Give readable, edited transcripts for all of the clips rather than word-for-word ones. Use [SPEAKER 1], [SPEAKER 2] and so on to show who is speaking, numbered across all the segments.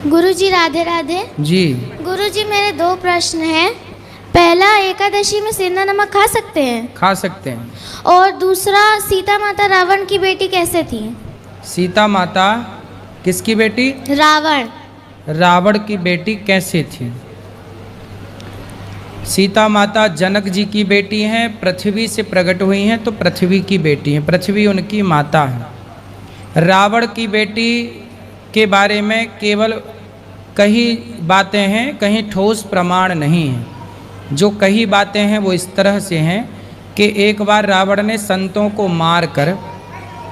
[SPEAKER 1] गुरुजी राधे राधे।
[SPEAKER 2] जी।
[SPEAKER 1] गुरुजी मेरे दो प्रश्न हैं। पहला, एकादशी में सेंधा नमक खा सकते हैं?
[SPEAKER 2] खा सकते हैं।
[SPEAKER 1] और दूसरा, सीता माता रावण की बेटी कैसे थी?
[SPEAKER 2] सीता माता किसकी बेटी?
[SPEAKER 1] रावण।
[SPEAKER 2] रावण की बेटी कैसे थी? सीता माता जनक जी की बेटी हैं, पृथ्वी से प्रकट हुई हैं तो पृथ्वी की बेटी हैं, पृथ्वी उनकी माता है। रावण की बेटी के बारे में केवल कई बातें हैं, कहीं ठोस प्रमाण नहीं है। जो कई बातें हैं वो इस तरह से हैं कि एक बार रावण ने संतों को मार कर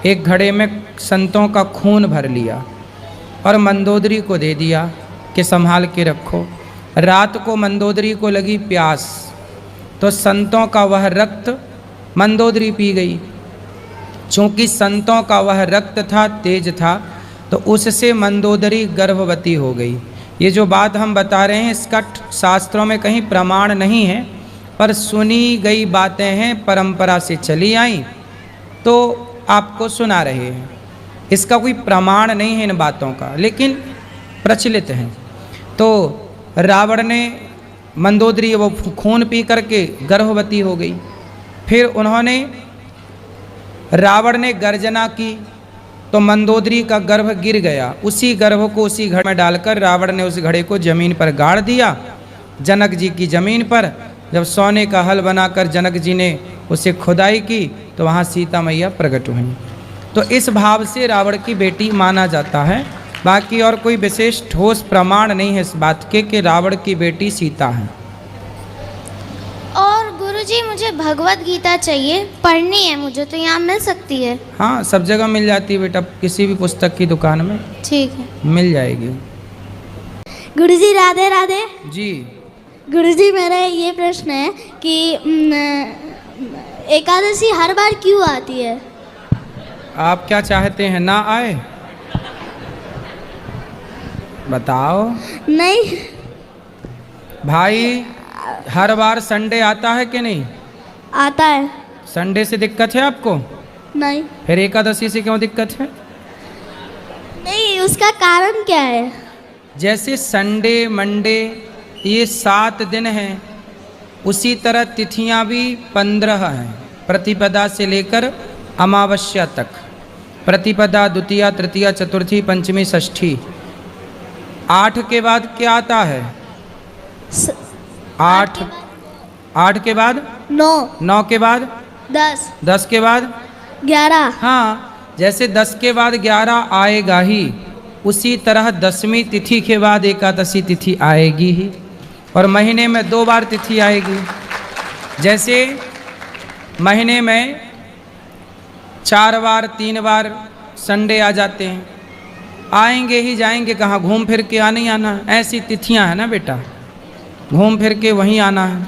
[SPEAKER 2] एक घड़े में संतों का खून भर लिया और मंदोदरी को दे दिया कि संभाल के रखो। रात को मंदोदरी को लगी प्यास तो संतों का वह रक्त मंदोदरी पी गई। चूँकि संतों का वह रक्त था, तेज था, तो उससे मंदोदरी गर्भवती हो गई। ये जो बात हम बता रहे हैं इसका शास्त्रों में कहीं प्रमाण नहीं है, पर सुनी गई बातें हैं, परंपरा से चली आई तो आपको सुना रहे हैं। इसका कोई प्रमाण नहीं है इन बातों का, लेकिन प्रचलित है। तो रावण ने मंदोदरी वो खून पी करके गर्भवती हो गई। फिर उन्होंने रावण ने गर्जना की तो मंदोदरी का गर्भ गिर गया। उसी गर्भ को उसी घड़े में डालकर रावण ने उस घड़े को जमीन पर गाड़ दिया, जनक जी की जमीन पर। जब सोने का हल बनाकर जनक जी ने उसे खुदाई की तो वहाँ सीता मैया प्रकट हुई। तो इस भाव से रावण की बेटी माना जाता है। बाकी और कोई विशेष ठोस प्रमाण नहीं है इस बात के कि रावण की बेटी सीता है।
[SPEAKER 1] और गुरुजी मुझे भगवत गीता चाहिए, पढ़नी है मुझे, तो यहाँ मिल सकती है?
[SPEAKER 2] हाँ, सब जगह मिल जाती है बेटा, किसी भी पुस्तक की दुकान में
[SPEAKER 1] ठीक है,
[SPEAKER 2] मिल जाएगी।
[SPEAKER 1] गुरुजी राधे राधे।
[SPEAKER 2] जी।
[SPEAKER 1] गुरुजी मेरा ये प्रश्न है कि एकादशी हर बार क्यों आती है?
[SPEAKER 2] आप क्या चाहते हैं, ना आए? बताओ।
[SPEAKER 1] नहीं
[SPEAKER 2] भाई, हर बार संडे आता है कि नहीं?
[SPEAKER 1] आता है।
[SPEAKER 2] संडे से दिक्कत है आपको?
[SPEAKER 1] नहीं।
[SPEAKER 2] फिर एकादशी से क्यों दिक्कत है?
[SPEAKER 1] नहीं, उसका कारण क्या है?
[SPEAKER 2] जैसे संडे, मंडे ये 7 दिन हैं, उसी तरह तिथियां भी 15 हैं, प्रतिपदा से लेकर अमावस्या तक। प्रतिपदा, द्वितीया, तृतीया, चतुर्थी, पंचमी, षष्ठी। 8 के बाद क्या आता है? 8 के बाद
[SPEAKER 1] 9,
[SPEAKER 2] 9 के बाद
[SPEAKER 1] 10,
[SPEAKER 2] 10 के बाद
[SPEAKER 1] 11।
[SPEAKER 2] हाँ, जैसे 10 के बाद 11 आएगा ही, उसी तरह 10वीं तिथि के बाद एकादशी तिथि आएगी ही। और महीने में 2 बार तिथि आएगी। जैसे महीने में 4 बार 3 बार संडे आ जाते हैं, आएंगे ही जाएंगे, कहाँ घूम फिर के नहीं आना। ऐसी तिथियां हैं ना बेटा, घूम फिर के वहीं आना है।